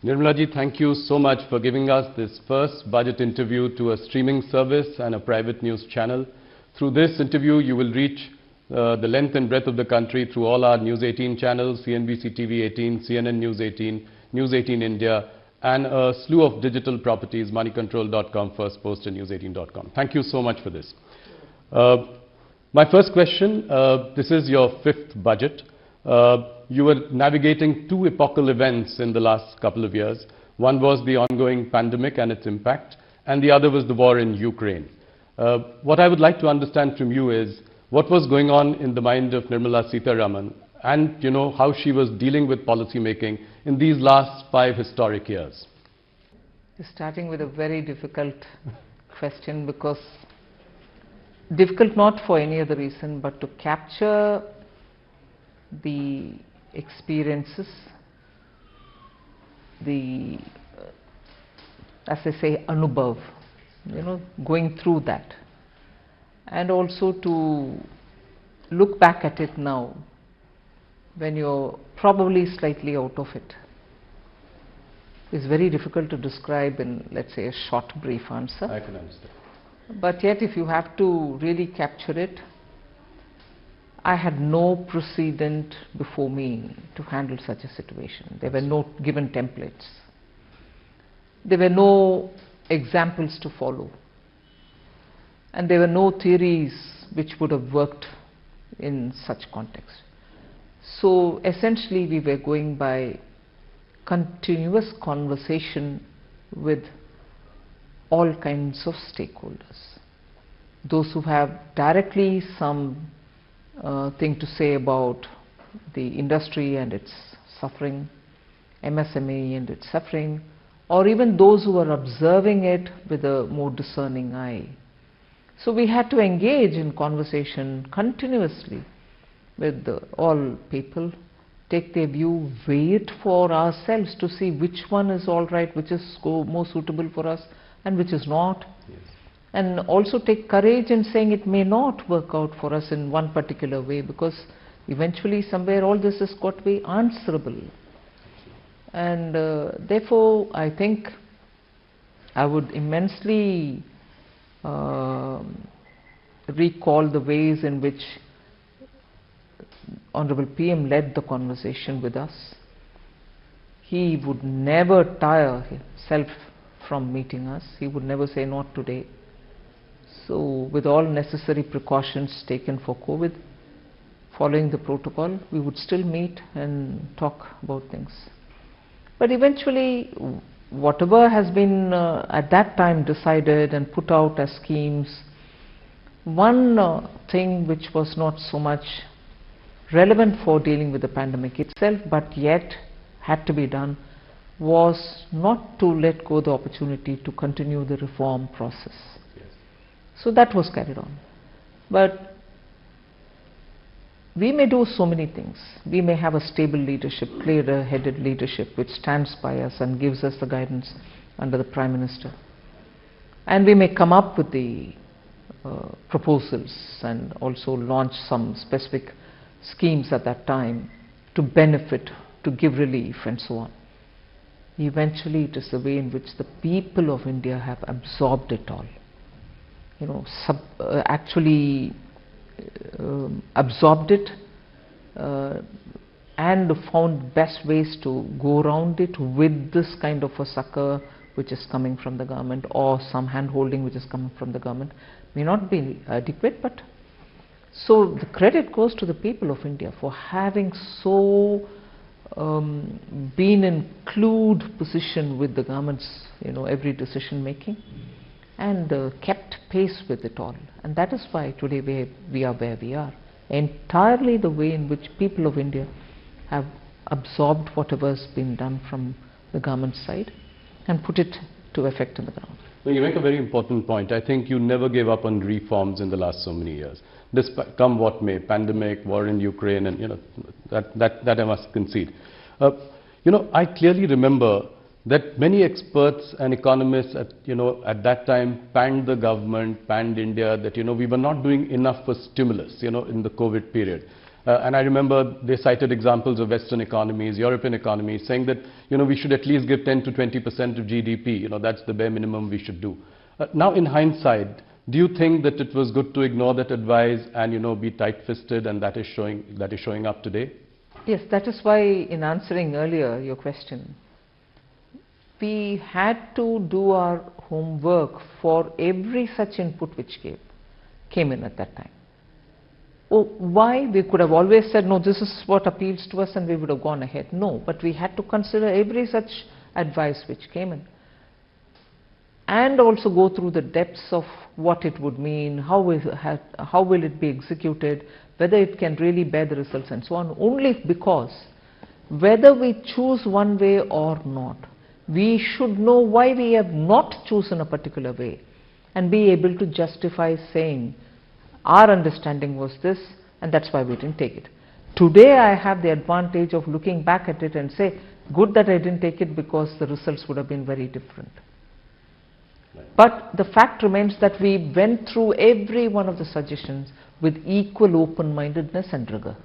Nirmala ji, thank you so much for giving us this first budget interview to a streaming service and a private news channel. Through this interview, you will reach the length and breadth of the country through all our News 18 channels, CNBC TV 18, CNN News 18, News 18 India, and a slew of digital properties, moneycontrol.com, First Post, and News18.com. Thank you so much for this. My first question, this is your fifth budget. You were navigating two epochal events in the last couple of years. One was the ongoing pandemic and its impact, and the other was the war in Ukraine. What I would like to understand from you is what was going on in the mind of Nirmala Sitharaman, and how she was dealing with policy making in these last 5 historic years. You're starting with a very difficult question, because difficult not for any other reason but to capture the experiences, the as I say, anubhav, going through that, and also to look back at it now when you're probably slightly out of it. It's very difficult to describe in, let's say, a short brief answer. I can understand. But yet, if you have to really capture it, I had no precedent before me to handle such a situation. There were no given templates. There were no examples to follow. And there were no theories which would have worked in such context. So essentially, we were going by continuous conversation with all kinds of stakeholders. Those who have directly some thing to say about the industry and its suffering, MSME and its suffering, or even those who are observing it with a more discerning eye. So we had to engage in conversation continuously with all people, take their view, weigh it for ourselves to see which one is all right, which is more suitable for us and which is not. Yes. And also take courage in saying it may not work out for us in one particular way, because eventually somewhere all this has got to be answerable. And therefore I think I would immensely recall the ways in which Honorable PM led the conversation with us. He would never tire himself from meeting us. He would never say not today. So with all necessary precautions taken for COVID, following the protocol, we would still meet and talk about things. But eventually, whatever has been at that time decided and put out as schemes, one thing which was not so much relevant for dealing with the pandemic itself, but yet had to be done, was not to let go the opportunity to continue the reform process. Yes. So that was carried on. But we may do so many things. We may have a stable leadership, clear-headed leadership, which stands by us and gives us the guidance under the Prime Minister. And we may come up with the proposals and also launch some specific schemes at that time to benefit, to give relief and so on. Eventually it is the way in which the people of India have absorbed it all. Actually absorbed it and found best ways to go around it with this kind of a succor which is coming from the government, or some hand-holding which is coming from the government. May not be adequate, but so the credit goes to the people of India for having so been in clued position with the government's every decision making, and kept pace with it all. And that is why today we are where we are. Entirely the way in which people of India have absorbed whatever has been done from the government side and put it to effect on the ground. You make a very important point. I think you never gave up on reforms in the last so many years. Despite, come what may, pandemic, war in Ukraine, and that I must concede. I clearly remember that many experts and economists at that time panned the government, panned India, that we were not doing enough for stimulus in the COVID period. And I remember they cited examples of Western economies, European economies, saying that, we should at least give 10 to 20% of GDP. That's the bare minimum we should do. Now, in hindsight, do you think that it was good to ignore that advice and, be tight-fisted, and that is showing up today? Yes, that is why in answering earlier your question, we had to do our homework for every such input which came in at that time. Why? We could have always said, no, this is what appeals to us, and we would have gone ahead. No, but we had to consider every such advice which came in, and also go through the depths of what it would mean, how will it be executed, whether it can really bear the results, and so on, only because whether we choose one way or not, we should know why we have not chosen a particular way and be able to justify saying our understanding was this and that's why we didn't take it. Today I have the advantage of looking back at it and say, good that I didn't take it because the results would have been very different. But the fact remains that we went through every one of the suggestions with equal open-mindedness and rigor.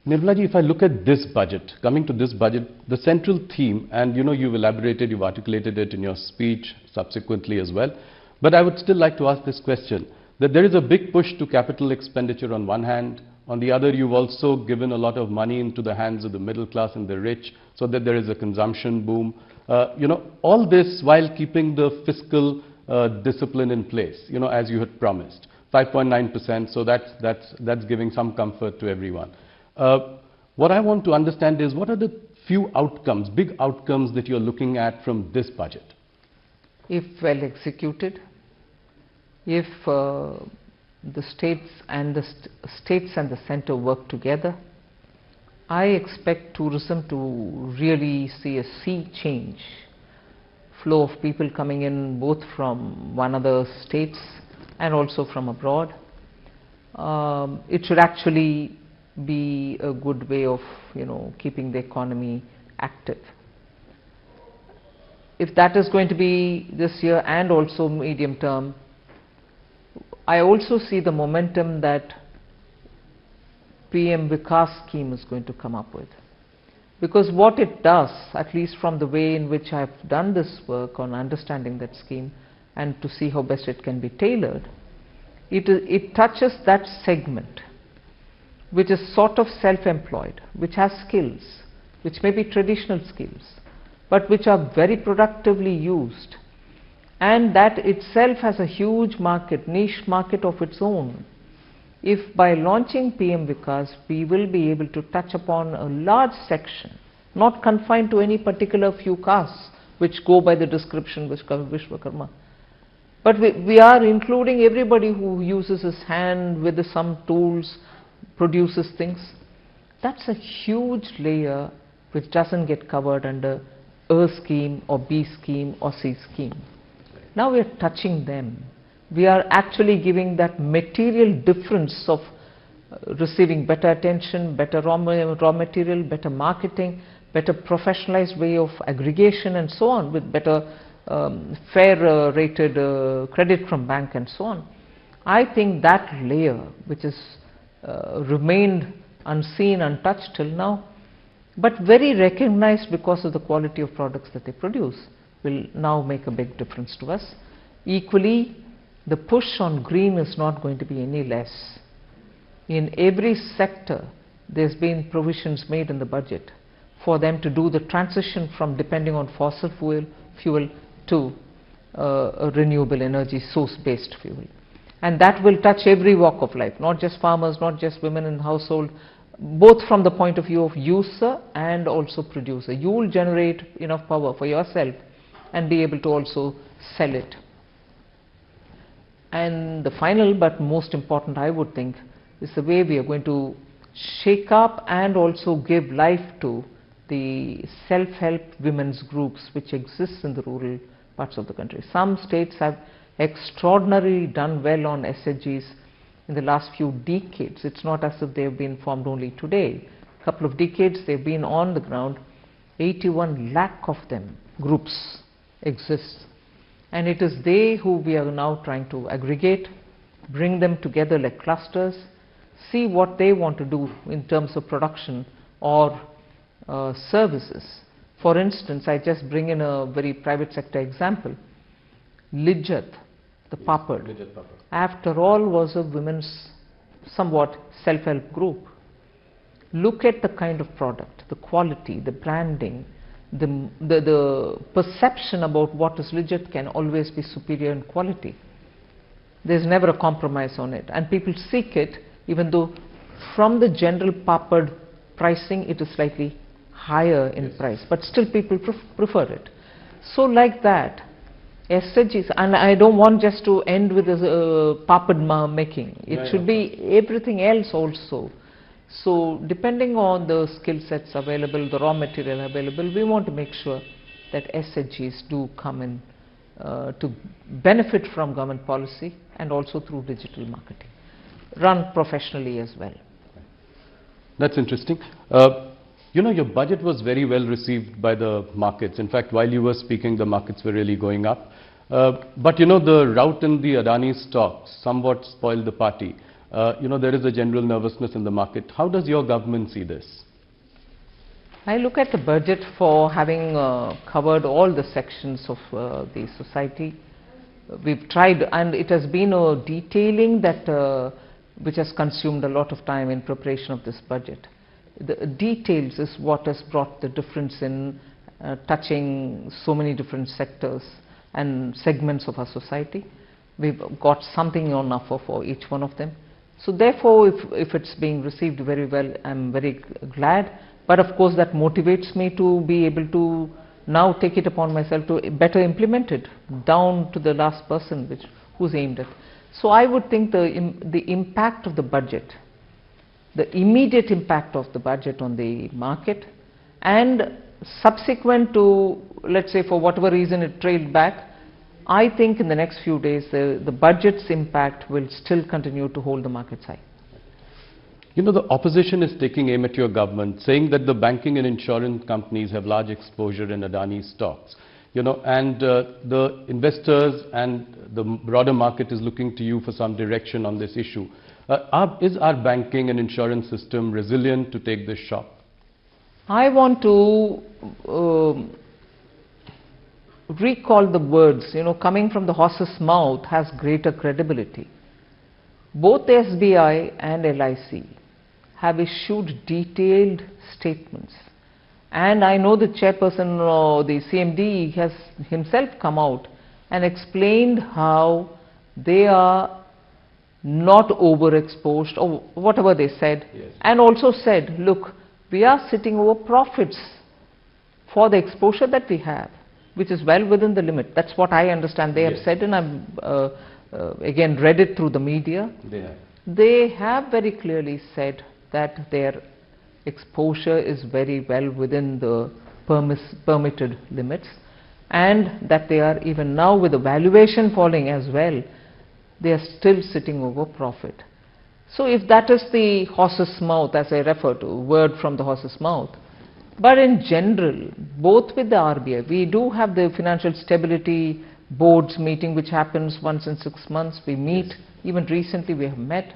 Nirmala ji, if I look at this budget, coming to this budget, the central theme, and you've elaborated, you've articulated it in your speech subsequently as well, but I would still like to ask this question, that there is a big push to capital expenditure on one hand, on the other you've also given a lot of money into the hands of the middle class and the rich, so that there is a consumption boom. All this while keeping the fiscal discipline in place, as you had promised. 5.9%, so that's giving some comfort to everyone. What I want to understand is, what are the few outcomes, big outcomes that you're looking at from this budget? If well executed, if the states and the center work together, I expect tourism to really see a sea change. Flow of people coming in both from one other states and also from abroad. It should actually be a good way of keeping the economy active. If that is going to be this year and also medium term, I also see the momentum that PM Vikas scheme is going to come up with. Because what it does, at least from the way in which I have done this work on understanding that scheme and to see how best it can be tailored, it touches that segment which is sort of self-employed, which has skills, which may be traditional skills, but which are very productively used, and that itself has a huge market, niche market of its own. If by launching PM Vikas, we will be able to touch upon a large section, not confined to any particular few castes, which go by the description Vishwakarma, but we are including everybody who uses his hand with some tools, produces things. That's a huge layer which doesn't get covered under A scheme or B scheme or C scheme. Now we are touching them. We are actually giving that material difference of receiving better attention, better raw material, better marketing, better professionalized way of aggregation and so on, with better fair rated credit from bank and so on. I think that layer, which is remained unseen, untouched till now, but very recognized because of the quality of products that they produce, will now make a big difference to us. Equally, the push on green is not going to be any less. In every sector, there's been provisions made in the budget for them to do the transition from depending on fossil fuel to a renewable energy source-based fuel. And that will touch every walk of life, not just farmers, not just women in household, both from the point of view of user and also producer. You will generate enough power for yourself and be able to also sell it. And the final but most important, I would think, is the way we are going to shake up and also give life to the self-help women's groups which exist in the rural parts of the country. Some states have extraordinarily done well on SHGs in the last few decades. It's not as if they have been formed only today. A couple of decades they've been on the ground. 81 lakh of them, groups, exist. And it is they who we are now trying to aggregate, bring them together like clusters, see what they want to do in terms of production or services. For instance, I just bring in a very private sector example. Lijjat, the papad, after all was a women's somewhat self-help group. Look at the kind of product, the quality, the branding, the perception about what is Lijjat can always be superior in quality. There's never a compromise on it, and people seek it, even though from the general papad pricing it is slightly higher in price, but still people prefer it. So like that, SHGs, and I don't want just to end with papad making, it should be everything else also. So depending on the skill sets available, the raw material available, we want to make sure that SHGs do come in to benefit from government policy and also through digital marketing, run professionally as well. That's interesting. You know, your budget was very well received by the markets. In fact, while you were speaking, the markets were really going up. But you know, the rout in the Adani stocks somewhat spoiled the party. You know, there is a general nervousness in the market. How does your government see this? I look at the budget for having covered all the sections of the society. We've tried, and it has been a detailing that which has consumed a lot of time in preparation of this budget. The details is what has brought the difference in touching so many different sectors and segments of our society. We've got something on offer for each one of them. So therefore, if it's being received very well, I'm very glad. But of course, that motivates me to be able to now take it upon myself to better implement it down to the last person who's aimed at. So I would think the impact of the budget, the immediate impact of the budget on the market, and subsequent to, let's say, for whatever reason it trailed back, I think in the next few days the budget's impact will still continue to hold the markets high. You know, the opposition is taking aim at your government, saying that the banking and insurance companies have large exposure in Adani stocks. You know, and the investors and the broader market is looking to you for some direction on this issue. Is our banking and insurance system resilient to take this shock? I want to recall the words, you know, coming from the horse's mouth has greater credibility. Both SBI and LIC have issued detailed statements, and I know the chairperson or the CMD has himself come out and explained how they are not overexposed or whatever they said, and also said, look, we are sitting over profits for the exposure that we have, which is well within the limit. That's what I understand they have said, and I've again read it through the media. They have very clearly said that their exposure is very well within the permitted limits, and that they are, even now with the valuation falling as well, they are still sitting over profit. So if that is the horse's mouth, as I refer to, word from the horse's mouth, but in general, both with the RBI, we do have the Financial Stability Board's meeting, which happens once in 6 months. We meet, even recently we have met.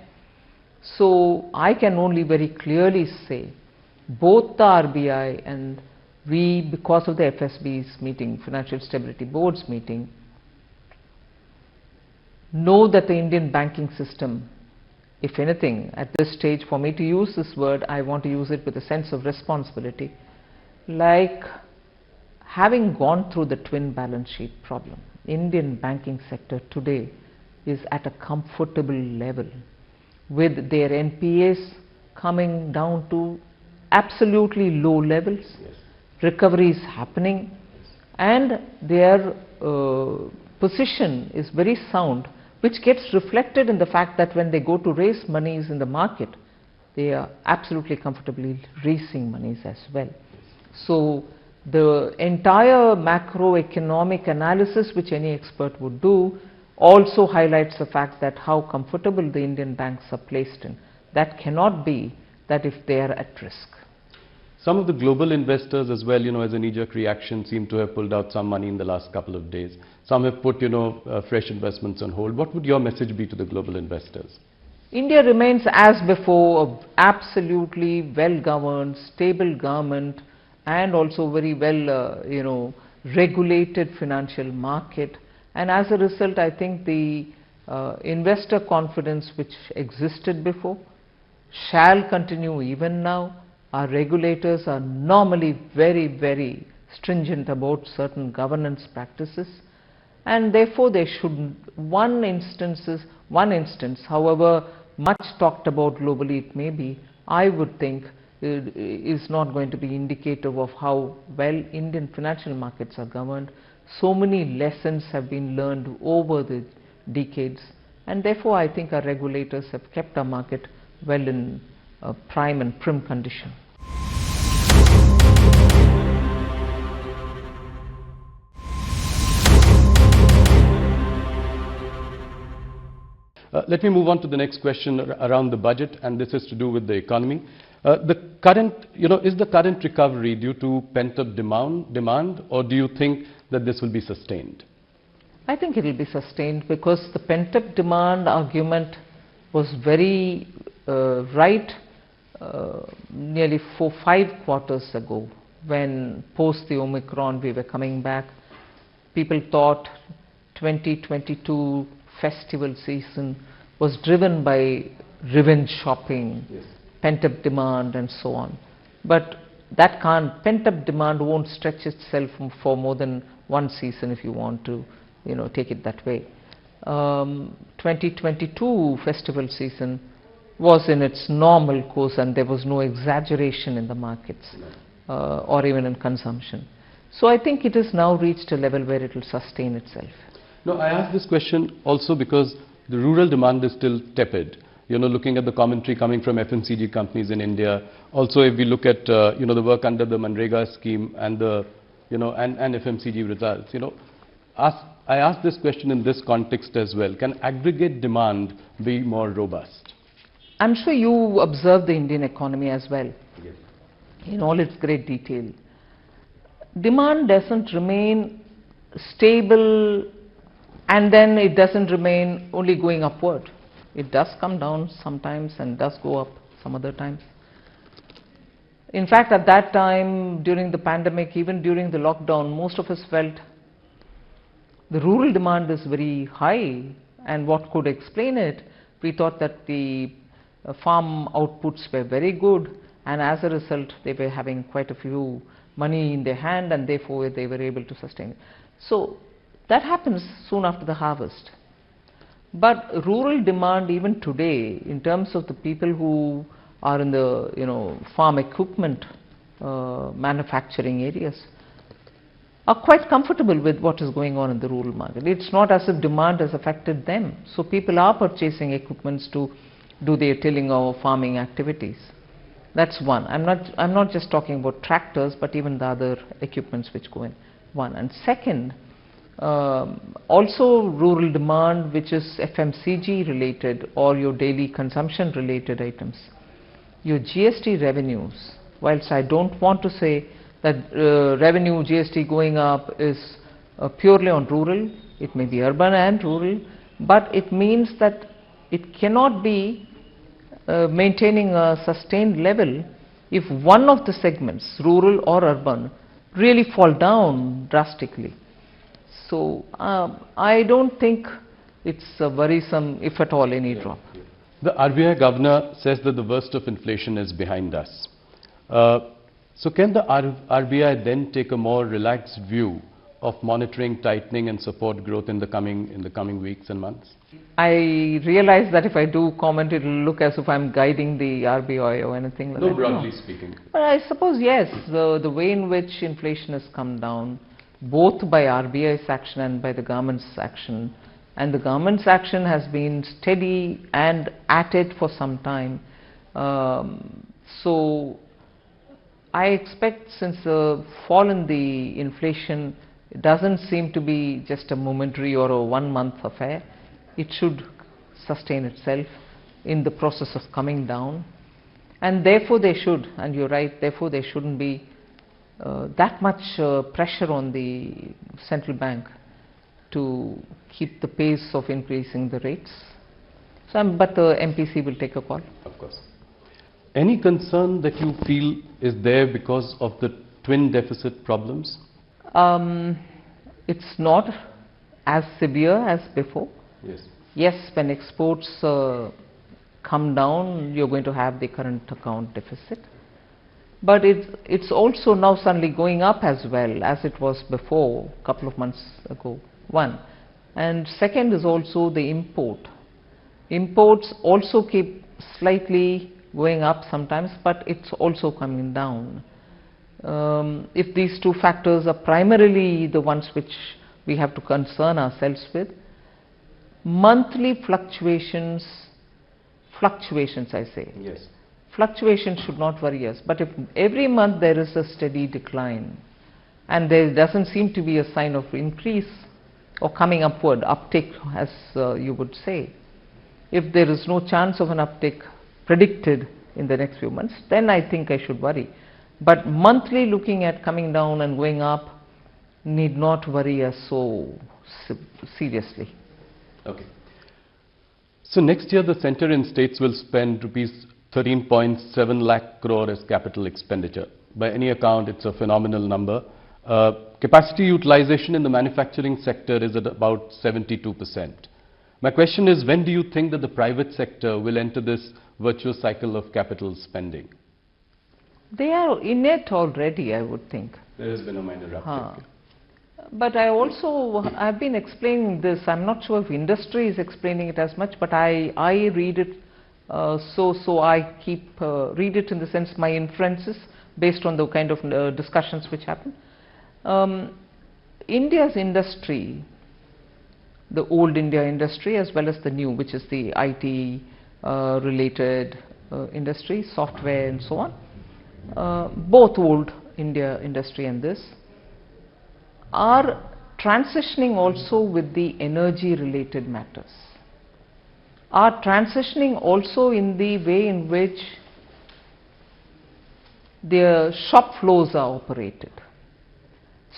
So I can only very clearly say, both the RBI and we, because of the FSB's meeting, Financial Stability Board's meeting, know that the Indian banking system, if anything, at this stage, for me to use this word, I want to use it with a sense of responsibility, like having gone through the twin balance sheet problem. Indian banking sector today is at a comfortable level, with their NPAs coming down to absolutely low levels, recovery is happening, and their position is very sound, which gets reflected in the fact that when they go to raise monies in the market, they are absolutely comfortably raising monies as well. So the entire macroeconomic analysis which any expert would do also highlights the fact that how comfortable the Indian banks are placed in. That cannot be that if they are at risk. Some of the global investors as well, you know, as a knee-jerk reaction, seem to have pulled out some money in the last couple of days. Some have put, you know, fresh investments on hold. What would your message be to the global investors? India remains as before a absolutely well-governed, stable government and also very well, regulated financial market, and as a result I think the investor confidence which existed before shall continue even now. Our regulators are normally very stringent about certain governance practices, and therefore they should, one instance, however much talked about globally it may be, I would think is not going to be indicative of how well Indian financial markets are governed. So many lessons have been learned over the decades, and therefore I think our regulators have kept our market well in prime and prim condition. Let me move on to the next question around the budget, and this is to do with the economy. Is the current recovery due to pent-up demand, or do you think that this will be sustained? I think it will be sustained, because the pent-up demand argument was very right nearly 4-5 quarters ago, when post the Omicron we were coming back. People thought 2022 festival season was driven by revenge shopping, yes, pent-up demand and so on. But that pent-up demand won't stretch itself for more than one season, if you want to take it that way. 2022 festival season was in its normal course, and there was no exaggeration in the markets or even in consumption. So I think it has now reached a level where it will sustain itself. No, I asked this question also because the rural demand is still tepid. Looking at the commentary coming from FMCG companies in India. Also, if we look at the work under the Manrega scheme and the and FMCG results, I asked this question in this context as well. Can aggregate demand be more robust? I'm sure you observe the Indian economy as well, yes, in all its great detail. Demand doesn't remain stable, and then it doesn't remain only going upward. It does come down sometimes and does go up some other times. In fact, at that time, during the pandemic, even during the lockdown, most of us felt the rural demand is very high, and what could explain it? We thought that the farm outputs were very good, and as a result they were having quite a few money in their hand, and therefore they were able to sustain it. So that happens soon after the harvest. But rural demand even today, in terms of the people who are in the farm equipment manufacturing areas, are quite comfortable with what is going on in the rural market. It's not as if demand has affected them. So people are purchasing equipments to do their tilling or farming activities. That's one. I'm not just talking about tractors, but even the other equipments which go in. One. And second, also rural demand, which is FMCG related or your daily consumption related items. Your GST revenues, whilst I don't want to say that revenue GST going up is purely on rural, it may be urban and rural, but it means that it cannot be maintaining a sustained level if one of the segments, rural or urban, really fall down drastically. So I don't think it's worrisome, if at all, any drop. The RBI governor says that the worst of inflation is behind us. So can the RBI then take a more relaxed view of monitoring, tightening and support growth in the coming weeks and months? I realize that if I do comment, it will look as if I'm guiding the RBI or anything like that. No, broadly speaking. But I suppose yes, the way in which inflation has come down, both by RBI's action and by the government's action, and the government's action has been steady and at it for some time. So I expect, since the fall in the inflation doesn't seem to be just a momentary or a 1 month affair, it should sustain itself in the process of coming down, and therefore they should, and you're right, therefore there shouldn't be that much pressure on the central bank to keep the pace of increasing the rates. So, but the MPC will take a call. Of course. Any concern that you feel is there because of the twin deficit problems? It's not as severe as before. Yes. Yes, when exports come down, you're going to have the current account deficit. But it's also now suddenly going up as well as it was before, a couple of months ago, one. And second is also the import. Imports also keep slightly going up sometimes, but it's also coming down. If these two factors are primarily the ones which we have to concern ourselves with, monthly fluctuations I say. Yes. Fluctuations should not worry us, but if every month there is a steady decline and there doesn't seem to be a sign of increase or coming upward, uptick as you would say, if there is no chance of an uptick predicted in the next few months, then I think I should worry. But monthly looking at coming down and going up need not worry us so seriously. Okay. So next year the centre and states will spend rupees 13.7 lakh crore as capital expenditure. By any account, it's a phenomenal number. Capacity utilization in the manufacturing sector is at about 72%. My question is, when do you think that the private sector will enter this virtuous cycle of capital spending? They are in it already, I would think. There has been a minor uptick. But I've been explaining this. I'm not sure if industry is explaining it as much, but I read it. So I keep read it in the sense my inferences based on the kind of discussions which happen. India's industry, the old India industry as well as the new, which is the IT related industry, software and so on, both old India industry and this, are transitioning also with the energy related matters, are transitioning also in the way in which their shop floors are operated.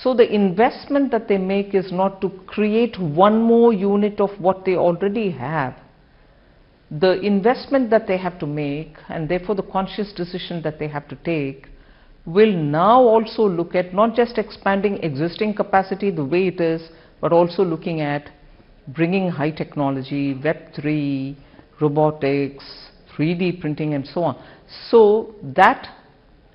So the investment that they make is not to create one more unit of what they already have. The investment that they have to make, and therefore the conscious decision that they have to take, will now also look at not just expanding existing capacity the way it is, but also looking at bringing high technology, Web3, robotics, 3D printing and so on. So that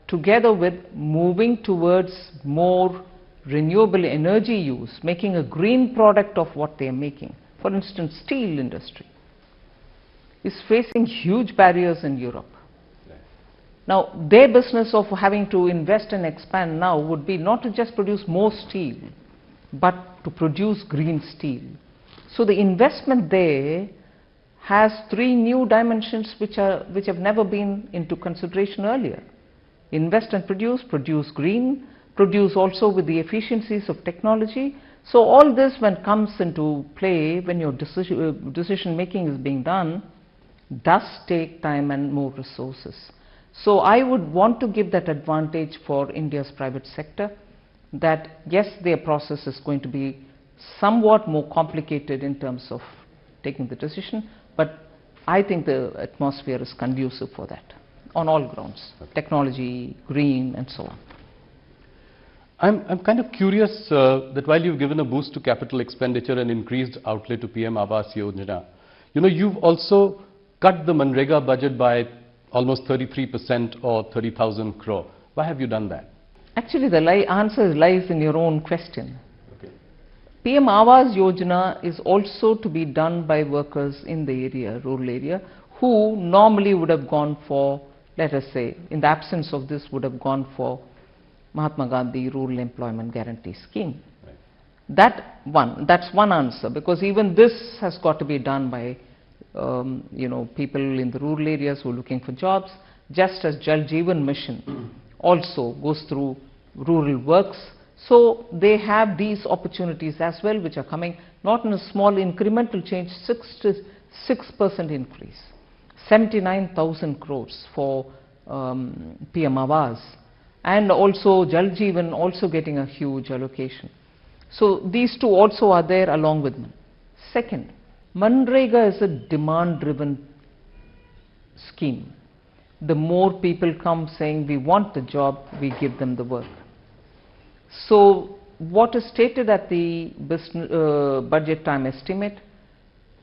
together with moving towards more renewable energy use, making a green product of what they are making. For instance, steel industry is facing huge barriers in Europe. Now, their business of having to invest and expand now would be not to just produce more steel, but to produce green steel. So the investment there has three new dimensions which have never been into consideration earlier. Invest and produce green, produce also with the efficiencies of technology. So all this when comes into play, when your decision making is being done, does take time and more resources. So I would want to give that advantage for India's private sector, that yes, their process is going to be somewhat more complicated in terms of taking the decision, but I think the atmosphere is conducive for that on all grounds, technology, green and so on. I'm kind of curious that while you've given a boost to capital expenditure and increased outlay to PM Awas Yojana, you've also cut the Manrega budget by almost 33% or 30,000 crore. Why have you done that? Actually, the answer lies in your own question. Okay. PM Awas Yojana is also to be done by workers in the area, rural area, who normally would have gone for, let us say, in the absence of this, would have gone for Mahatma Gandhi Rural Employment Guarantee Scheme. Right. That's one answer, because even this has got to be done by people in the rural areas who are looking for jobs, just as Jal Jeevan Mission also goes through rural works. So they have these opportunities as well, which are coming not in a small incremental change, 6% increase, 79,000 crores for PM Awas, and also Jal Jeevan also getting a huge allocation. So these two also are there along with me. Second, Manrega is a demand-driven scheme. The more people come saying we want the job, we give them the work. So what is stated at the budget time estimate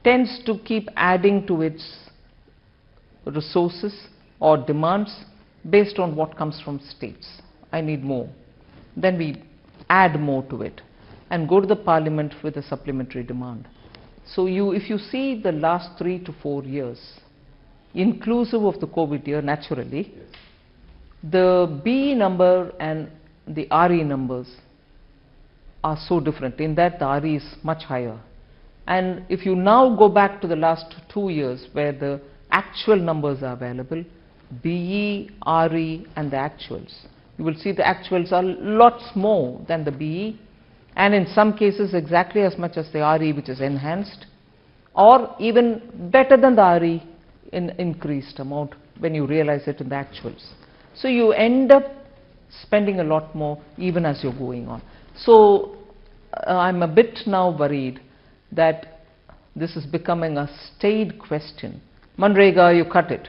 tends to keep adding to its resources or demands based on what comes from states. I need more. Then we add more to it and go to the parliament with a supplementary demand. So if you see the last 3 to 4 years, inclusive of the COVID year, naturally, yes, the BE number and the RE numbers are so different in that the RE is much higher. And if you now go back to the last 2 years where the actual numbers are available, BE, RE and the actuals, you will see the actuals are lots more than the BE, and in some cases exactly as much as the RE, which is enhanced, or even better than the RE in increased amount when you realize it in the actuals. So you end up spending a lot more even as you're going on. So I'm a bit now worried that this is becoming a staid question. Manrega, you cut it.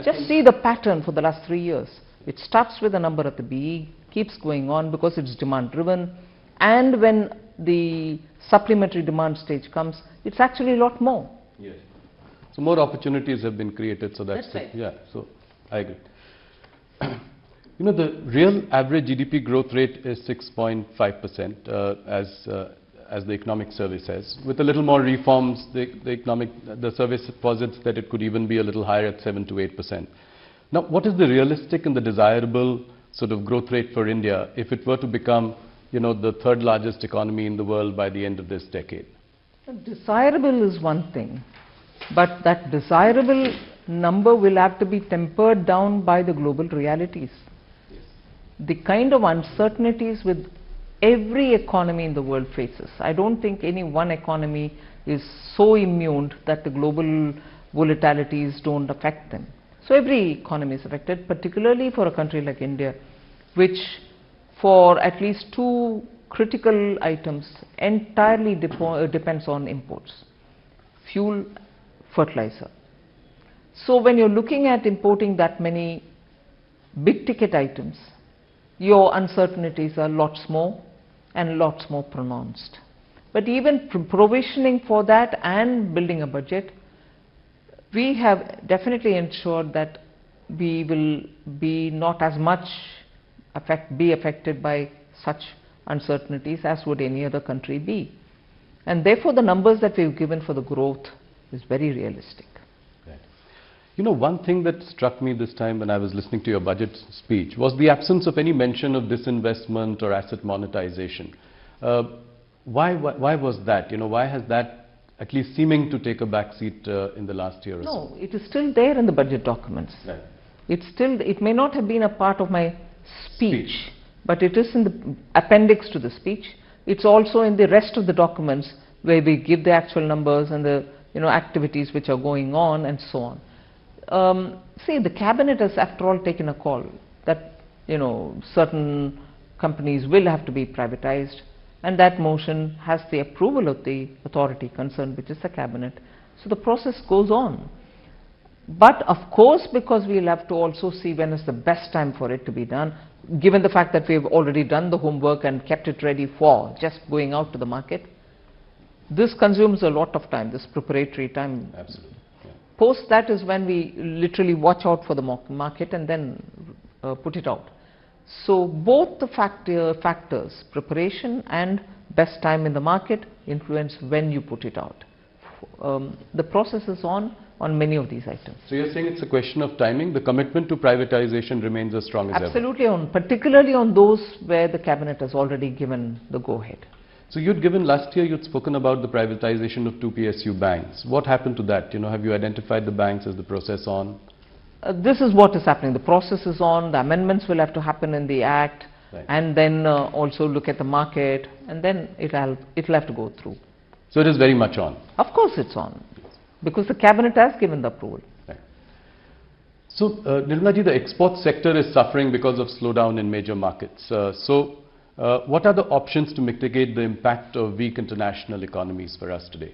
Just see the pattern for the last 3 years. It starts with a number at the BE, keeps going on because it's demand driven, and when the supplementary demand stage comes, it's actually a lot more. Yes. So more opportunities have been created, so that's right. Yeah, so I agree. You know, the real average GDP growth rate is 6.5%, as the economic survey says. With a little more reforms, the survey posits that it could even be a little higher at 7 to 8%. Now, what is the realistic and the desirable sort of growth rate for India if it were to become, you know, the third largest economy in the world by the end of this decade? Desirable is one thing, but that desirable number will have to be tempered down by the global realities. Yes. The kind of uncertainties with every economy in the world faces. I don't think any one economy is so immune that the global volatilities don't affect them. So every economy is affected, particularly for a country like India, which for at least 2 critical items entirely depends on imports: fuel, fertilizer. So when you're looking at importing that many big ticket items, your uncertainties are lots more and lots more pronounced. But even provisioning for that and building a budget, we have definitely ensured that we will be not as much affected by such uncertainties as would any other country be. And therefore the numbers that we've given for the growth is very realistic. Right. You know, one thing that struck me this time when I was listening to your budget speech was the absence of any mention of disinvestment or asset monetization. Why was that? You know, why has that at least seeming to take a back seat in the last year or so? No, it is still there in the budget documents. Right. It may not have been a part of my speech, but it is in the appendix to the speech. It's also in the rest of the documents where we give the actual numbers and the activities which are going on and so on. See, the cabinet has after all taken a call that certain companies will have to be privatized, and that motion has the approval of the authority concerned, which is the cabinet. So the process goes on. But of course, because we'll have to also see when is the best time for it to be done, given the fact that we've already done the homework and kept it ready for just going out to the market, this consumes a lot of time, this preparatory time. Absolutely. Yeah. Post that is when we literally watch out for the market and then put it out. So both the factors, preparation and best time in the market, influence when you put it out. The process is on many of these items. So you're saying it's a question of timing. The commitment to privatization remains as strong as ever. Absolutely, particularly on those where the cabinet has already given the go-ahead. So last year you'd spoken about the privatization of 2 PSU banks. What happened to that? Have you identified the banks? Is the process on? This is what is happening. The process is on. The amendments will have to happen in the Act, right, and then also look at the market, and then it'll have to go through. So it is very much on. Of course it's on, because the cabinet has given the approval. Right. So Nirmala ji, the export sector is suffering because of slowdown in major markets. What are the options to mitigate the impact of weak international economies for us today?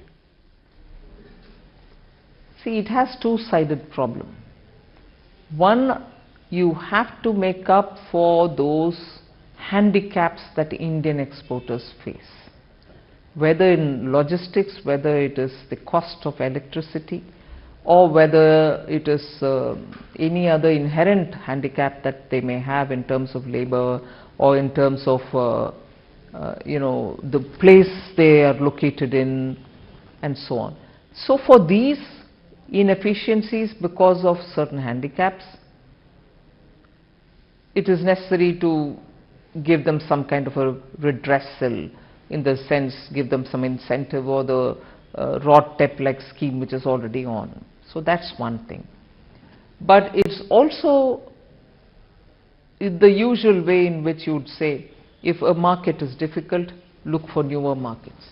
See, it has two-sided problem. One, you have to make up for those handicaps that Indian exporters face, whether in logistics, whether it is the cost of electricity, or whether it is any other inherent handicap that they may have in terms of labor or in terms of the place they are located in and so on. So for these inefficiencies because of certain handicaps, it is necessary to give them some kind of a redressal, in the sense give them some incentive, or the RODTEP-like scheme which is already on. So that's one thing. But it's also the usual way in which you would say, if a market is difficult, look for newer markets.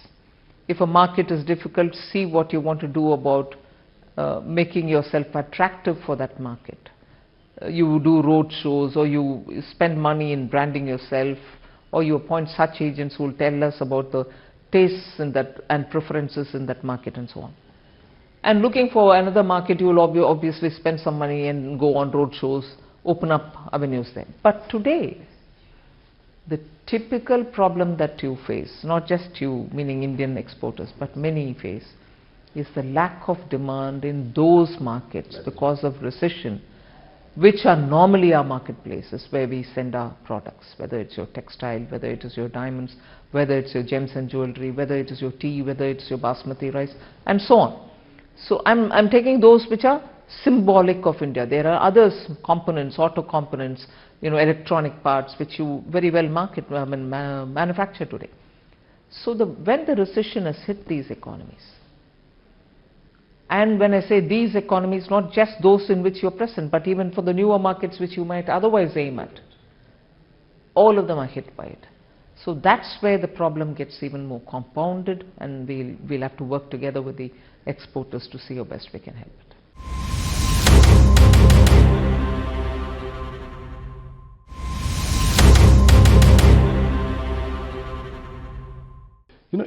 If a market is difficult, see what you want to do about making yourself attractive for that market. You do road shows, or you spend money in branding yourself, or you appoint such agents who will tell us about the tastes in that and preferences in that market and so on. And looking for another market, you will obviously spend some money and go on road shows, open up avenues there. But today, the typical problem that you face, not just you, meaning Indian exporters, but many face, is the lack of demand in those markets because of recession, which are normally our marketplaces where we send our products, whether it's your textile, whether it is your diamonds, whether it's your gems and jewelry, whether it is your tea, whether it's your basmati rice, and so on. So I'm taking those which are symbolic of India. There are others, components, auto components, electronic parts, which you very well manufacture today. So when the recession has hit these economies, and when I say these economies, not just those in which you're present, but even for the newer markets which you might otherwise aim at, all of them are hit by it. So that's where the problem gets even more compounded, and we'll have to work together with the exporters to see how best we can help it.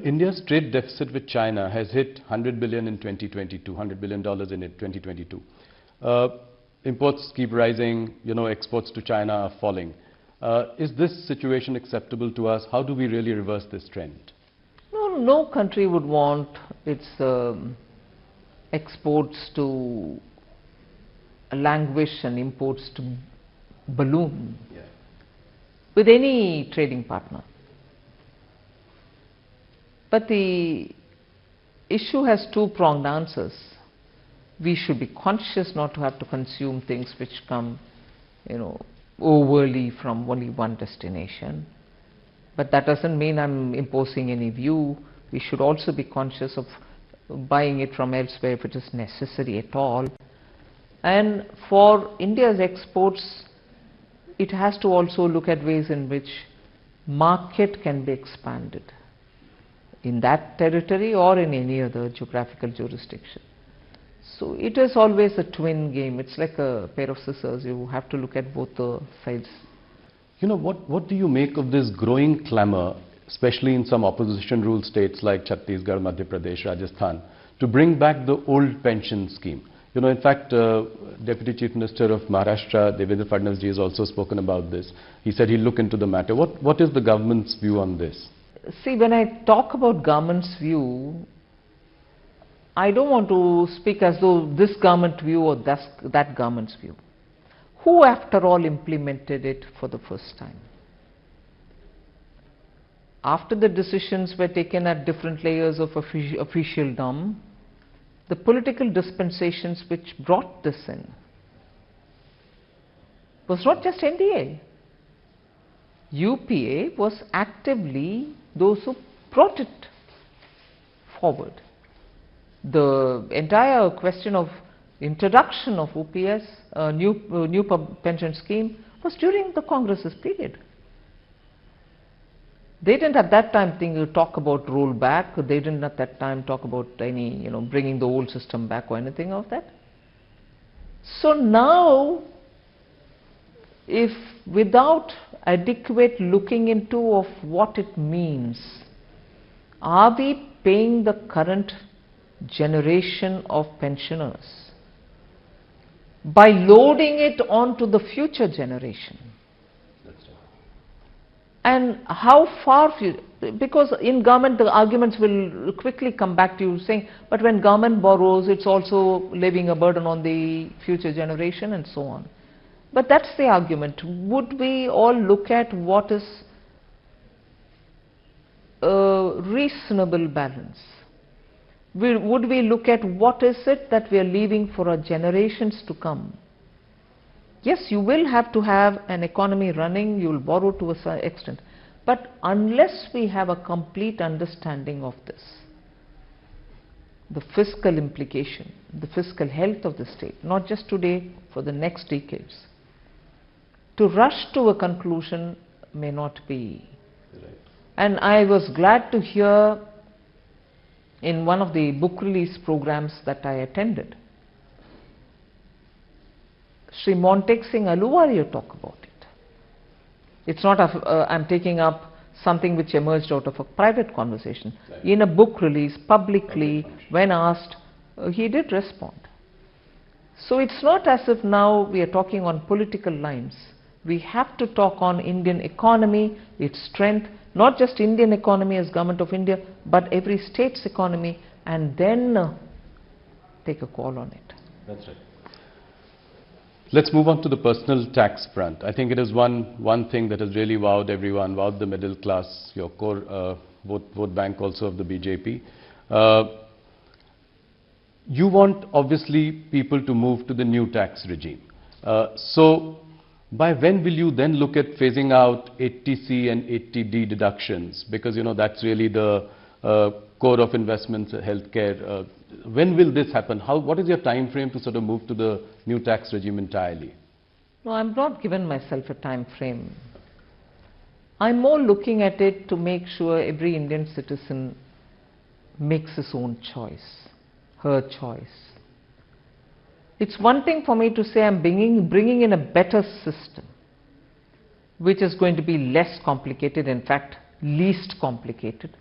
India's trade deficit with China has hit $100 billion in 2022, $100 billion in 2022. Imports keep rising, exports to China are falling. Is this situation acceptable to us? How do we really reverse this trend? No country would want its exports to languish and imports to balloon with any trading partner. But the issue has two-pronged answers. We should be conscious not to have to consume things which come, overly from only one destination. But that doesn't mean I'm imposing any view. We should also be conscious of buying it from elsewhere if it is necessary at all. And for India's exports, it has to also look at ways in which market can be expanded in that territory or in any other geographical jurisdiction. So it is always a twin game. It's like a pair of scissors. You have to look at both the sides. What do you make of this growing clamor, especially in some opposition rule states like Chhattisgarh, Madhya Pradesh, Rajasthan, to bring back the old pension scheme? In fact, Deputy Chief Minister of Maharashtra, Devendra Fadnavis ji, has also spoken about this. He said he'll look into the matter. What is the government's view on this? See, when I talk about government's view, I don't want to speak as though this government view or that government's view. Who, after all, implemented it for the first time? After the decisions were taken at different layers of officialdom, the political dispensations which brought this in was not just NDA. UPA was actively those who brought it forward. The entire question of introduction of OPS, new pension scheme, was during the Congress's period. They didn't at that time talk about rollback. They didn't at that time talk about any, bringing the old system back or anything of that. So now, if without adequate looking into of what it means, are we paying the current generation of pensioners by loading it onto the future generation. And how far, because in government the arguments will quickly come back to you saying, but when government borrows, it's also leaving a burden on the future generation and so on. But that's the argument. Would we all look at what is a reasonable balance? Would we look at what is it that we are leaving for our generations to come? Yes, you will have to have an economy running, you will borrow to a certain extent. But unless we have a complete understanding of this, the fiscal implication, the fiscal health of the state, not just today, for the next decades, to rush to a conclusion may not be. Right. And I was glad to hear in one of the book release programs that I attended, Sri Montek Singh Aluwalia talk about it. It's not I'm taking up something which emerged out of a private conversation. Right. In a book release, publicly, when asked, he did respond. So it's not as if now we are talking on political lines. We have to talk on Indian economy, its strength, not just Indian economy as Government of India, but every state's economy, and then take a call on it. That's right. Let's move on to the personal tax front. I think it is one thing that has really wowed everyone, wowed the middle class, your core vote bank also of the BJP. You want obviously people to move to the new tax regime. So by when will you then look at phasing out 80C and 80D deductions? Because that's really the core of investments, healthcare. When will this happen? What is your time frame to sort of move to the new tax regime entirely? No, I'm not given myself a time frame. I'm more looking at it to make sure every Indian citizen makes his own choice, her choice. It's one thing for me to say I'm bringing in a better system, which is going to be less complicated, in fact, least complicated,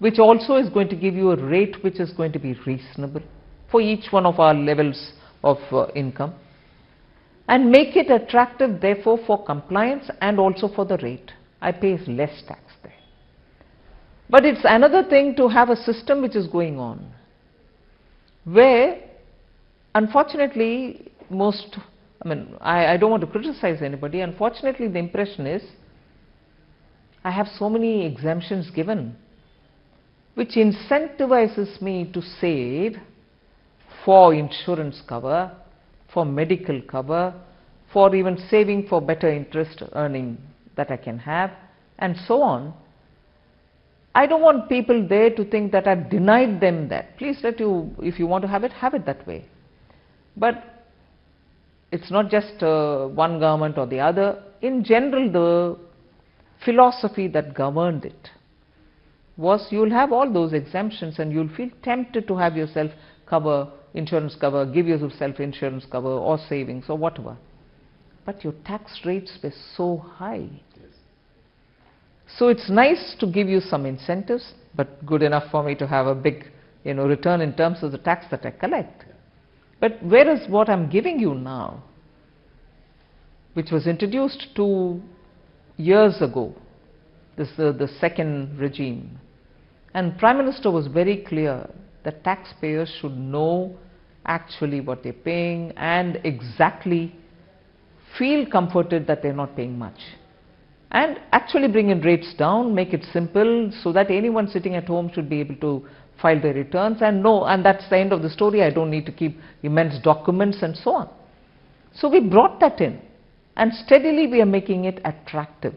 which also is going to give you a rate which is going to be reasonable for each one of our levels of income, and make it attractive therefore for compliance and also for the rate. I pay less tax there. But it's another thing to have a system which is going on, where unfortunately I don't want to criticize anybody, unfortunately the impression is I have so many exemptions given, which incentivizes me to save for insurance cover, for medical cover, for even saving for better interest earning that I can have, and so on. I don't want people there to think that I've denied them that. Please if you want to have it that way. But it's not just one government or the other. In general, the philosophy that governed it was you'll have all those exemptions and you'll feel tempted to have yourself cover, insurance cover, give yourself insurance cover or savings or whatever. But your tax rates were so high. Yes. So it's nice to give you some incentives, but good enough for me to have a big return in terms of the tax that I collect. Yeah. But whereas what I'm giving you now, which was introduced 2 years ago, this is the second regime, and Prime Minister was very clear that taxpayers should know actually what they're paying and exactly feel comforted that they're not paying much, and actually bring in rates down, make it simple so that anyone sitting at home should be able to file their returns and know, and that's the end of the story. I don't need to keep immense documents and so on. So we brought that in, and steadily we are making it attractive,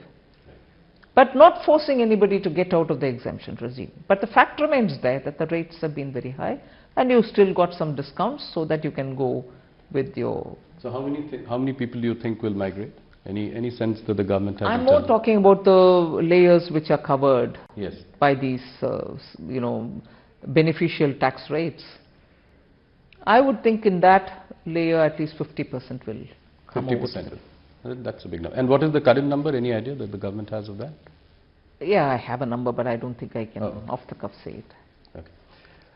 but not forcing anybody to get out of the exemption regime. But the fact remains there that the rates have been very high and you still got some discounts so that you can go with your... So how many people do you think will migrate? Any sense that the government has? I'm more talking about the layers which are covered yes. by these beneficial tax rates. I would think in that layer at least 50% will come 50%. That's a big number. And what is the current number? Any idea that the government has of that? Yeah, I have a number, but I don't think I can off the cuff say it.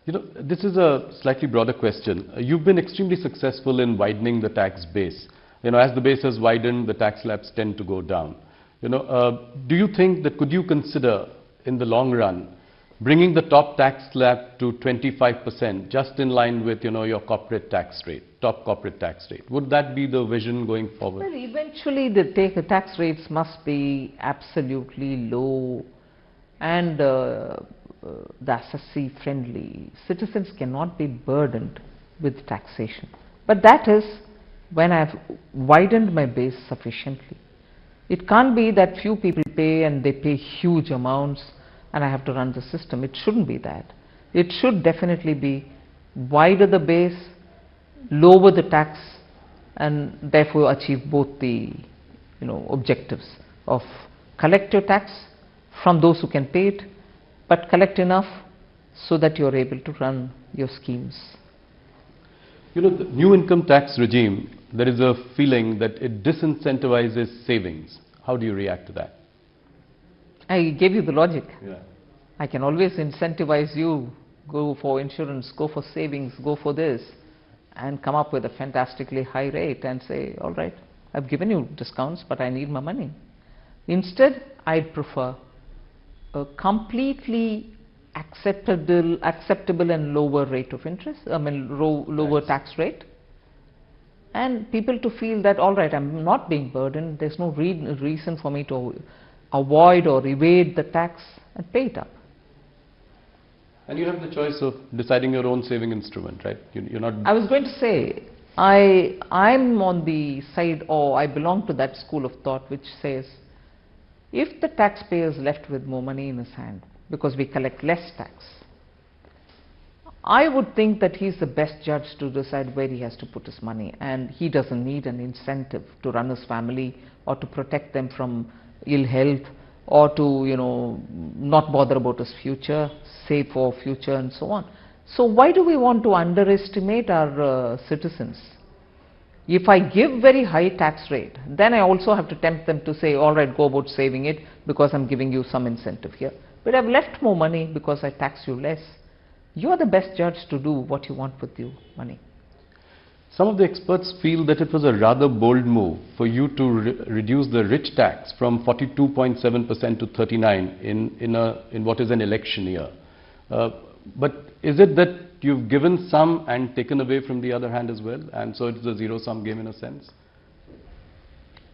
You know, this is a slightly broader question. You've been extremely successful in widening the tax base. You know, as the base has widened, the tax slabs tend to go down. You know, do you think that could you consider in the long run bringing the top tax slab to 25%, just in line with, you know, your corporate tax rate, top corporate tax rate? Would that be the vision going forward? Well, eventually the tax rates must be absolutely low and the assessee friendly. Citizens cannot be burdened with taxation. But that is when I have widened my base sufficiently. It can't be that few people pay and they pay huge amounts and I have to run the system. It shouldn't be that. It should definitely be wider the base, lower the tax, and therefore achieve both the objectives of collect your tax from those who can pay it, but collect enough so that you are able to run your schemes. You know, the new income tax regime, there is a feeling that it disincentivizes savings. How do you react to that? I gave you the logic. Yeah. I can always incentivize you, go for insurance, go for savings, go for this, and come up with a fantastically high rate and say, all right, I've given you discounts, but I need my money. Instead, I'd prefer a completely acceptable and lower rate of interest, lower tax rate, and people to feel that, all right, I'm not being burdened, there's no reason for me to avoid or evade the tax and pay it up. And you have the choice of deciding your own saving instrument, right? You're not... I was going to say, I'm on the side, or I belong to that school of thought which says, if the taxpayer is left with more money in his hand because we collect less tax, I would think that he's the best judge to decide where he has to put his money, and he doesn't need an incentive to run his family or to protect them from ill health or to not bother about his future, save for future and so on. So why do we want to underestimate our citizens? If I give very high tax rate, then I also have to tempt them to say, all right, go about saving it because I'm giving you some incentive here. But I've left more money because I tax you less. You are the best judge to do what you want with your money. Some of the experts feel that it was a rather bold move for you to reduce the rich tax from 42.7% to 39% in what is an election year. But is it that you've given some and taken away from the other hand as well, and so it's a zero-sum game in a sense?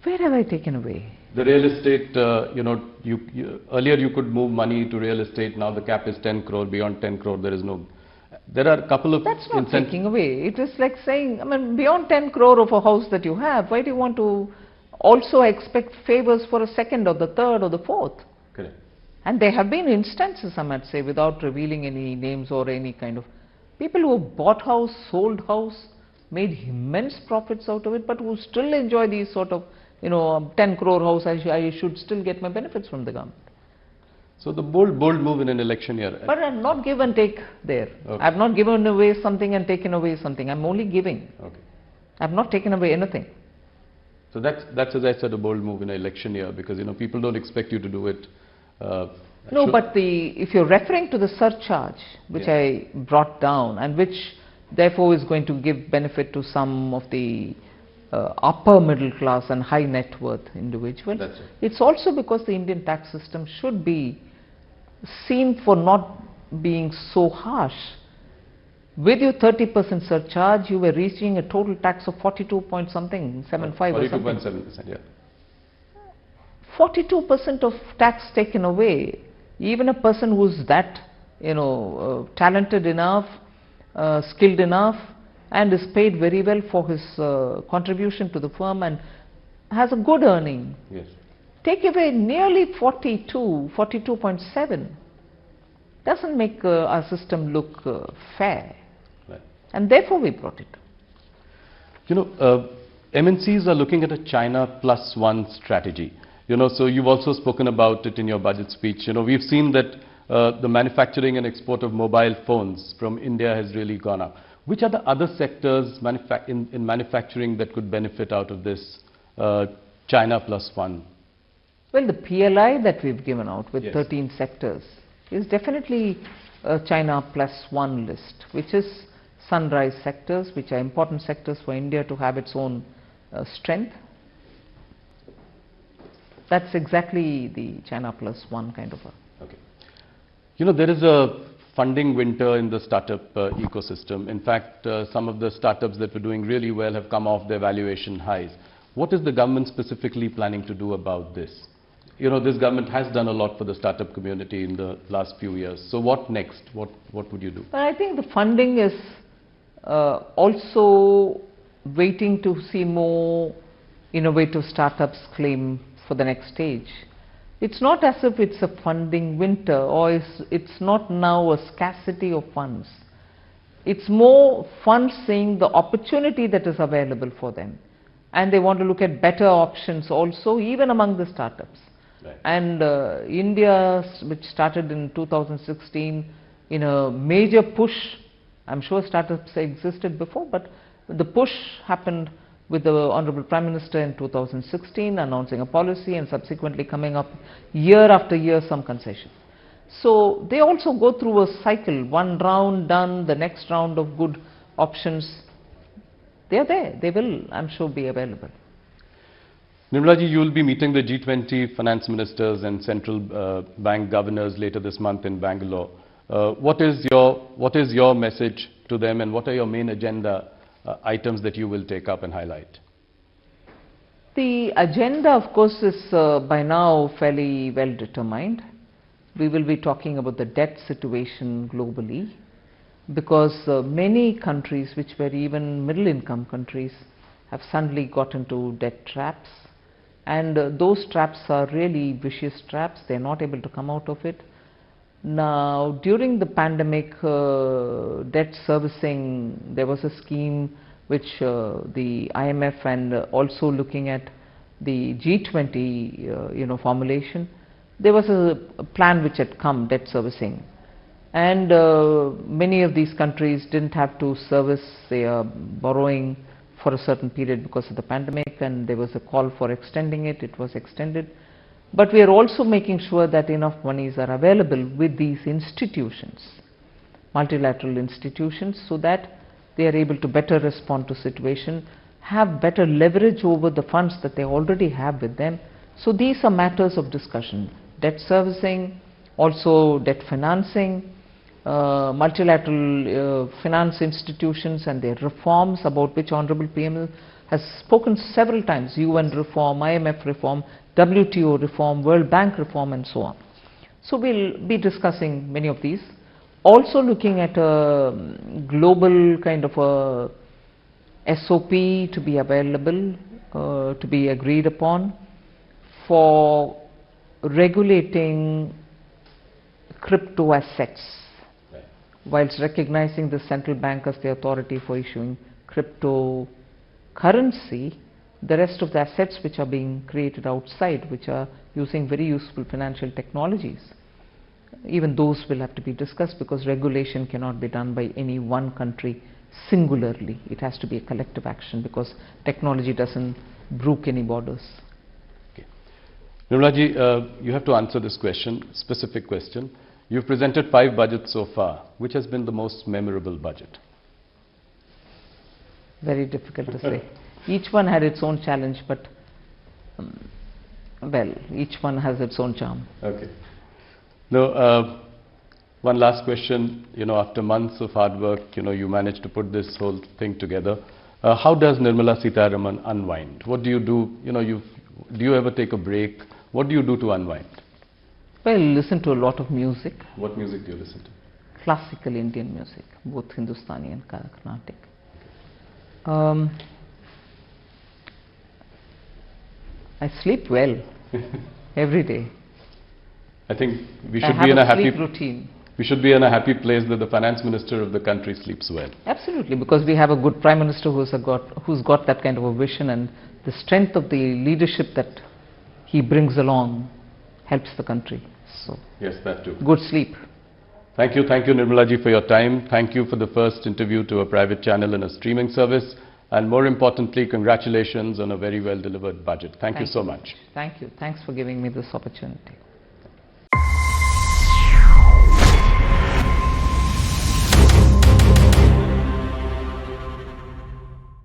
Where have I taken away? The real estate, earlier you could move money to real estate, now the cap is 10 crore, beyond 10 crore there is no... There are a couple of... That's not taking away. It is like saying, beyond 10 crore of a house that you have, why do you want to also expect favors for a second or the third or the fourth? Correct. And there have been instances, I might say, without revealing any names or any kind of... People who bought house, sold house, made immense profits out of it, but who still enjoy these sort of, 10 crore house, I should still get my benefits from the government. So the bold move in an election year. But I'm not give and take there. Okay. I've not given away something and taken away something. I'm only giving. Okay. I've not taken away anything. So that's as I said, a bold move in an election year, because people don't expect you to do it. No, but if you're referring to the surcharge, which I brought down, and which therefore is going to give benefit to some of the upper middle class and high net worth individuals, That's it. It's also because the Indian tax system should be seen for not being so harsh. With your 30% surcharge, you were reaching a total tax of 42 point something, 75 or something. 42.7%, yeah. 42% of tax taken away. Even a person who's that, talented enough, skilled enough, and is paid very well for his contribution to the firm and has a good earning. Yes. Take away nearly 42.7. Doesn't make our system look fair. Right. And therefore we brought it. MNCs are looking at a China plus one strategy. So you've also spoken about it in your budget speech. We've seen that the manufacturing and export of mobile phones from India has really gone up. Which are the other sectors in manufacturing that could benefit out of this China plus one? Well, the PLI that we've given out with 13 sectors is definitely a China +1 list, which is sunrise sectors, which are important sectors for India to have its own strength. That's exactly the China +1 kind of a. Okay. You know, there is a funding winter in the startup ecosystem. In fact, some of the startups that were doing really well have come off their valuation highs. What is the government specifically planning to do about this? You know, this government has done a lot for the startup community in the last few years. So what next? What would you do? But I think the funding is also waiting to see more innovative startups claim for the next stage. It's not as if it's a funding winter, or it's not now a scarcity of funds. It's more funds seeing the opportunity that is available for them. And they want to look at better options also, even among the startups. Right. And India, which started in 2016 in a major push, I'm sure startups existed before, but the push happened with the Honorable Prime Minister in 2016 announcing a policy and subsequently coming up year after year some concession. So they also go through a cycle, one round done, the next round of good options. They are there, they will, I'm sure, be available. Nirmala ji, you will be meeting the G20 finance ministers and central bank governors later this month in Bangalore. What is your message to them, and what are your main agenda items that you will take up and highlight? The agenda, of course, is by now fairly well determined. We will be talking about the debt situation globally, because many countries which were even middle income countries have suddenly got into debt traps, and those traps are really vicious traps. They are not able to come out of it. Now, during the pandemic, debt servicing, there was a scheme which the IMF and also looking at the G20 formulation, there was a plan which had come, debt servicing, and many of these countries didn't have to service their borrowing for a certain period because of the pandemic, and there was a call for extending it. It was extended. But we are also making sure that enough monies are available with these institutions, multilateral institutions, so that they are able to better respond to situation, have better leverage over the funds that they already have with them. So these are matters of discussion: debt servicing, also debt financing, multilateral finance institutions and their reforms, about which Honorable PM has spoken several times: UN reform, IMF reform, WTO reform, World Bank reform, and so on. So we'll be discussing many of these. Also looking at a global kind of a SOP to be available, to be agreed upon for regulating crypto assets, whilst recognizing the central bank as the authority for issuing cryptocurrency. The rest of the assets which are being created outside, which are using very useful financial technologies, even those will have to be discussed, because regulation cannot be done by any one country singularly. It has to be a collective action, because technology doesn't brook any borders. Okay. Nirmala ji, you have to answer this question, specific question. You've presented 5 budgets so far. Which has been the most memorable budget? Very difficult to say. Each one had its own challenge, but well, each one has its own charm. Okay. Now, one last question. You know, after months of hard work, you managed to put this whole thing together. How does Nirmala Sitharaman unwind? What do you do? Do you ever take a break? What do you do to unwind? Well, listen to a lot of music. What music do you listen to? Classical Indian music, both Hindustani and Carnatic. I sleep well every day. I think we should be in a happy routine. We should be in a happy place that the finance minister of the country sleeps well. Absolutely, because we have a good prime minister who's got that kind of a vision, and the strength of the leadership that he brings along helps the country. So yes, that too. Good sleep. Thank you Nirmala ji for your time. Thank you for the first interview to a private channel and a streaming service. And more importantly, congratulations on a very well delivered budget. Thank you so much. Thank you. Thanks for giving me this opportunity.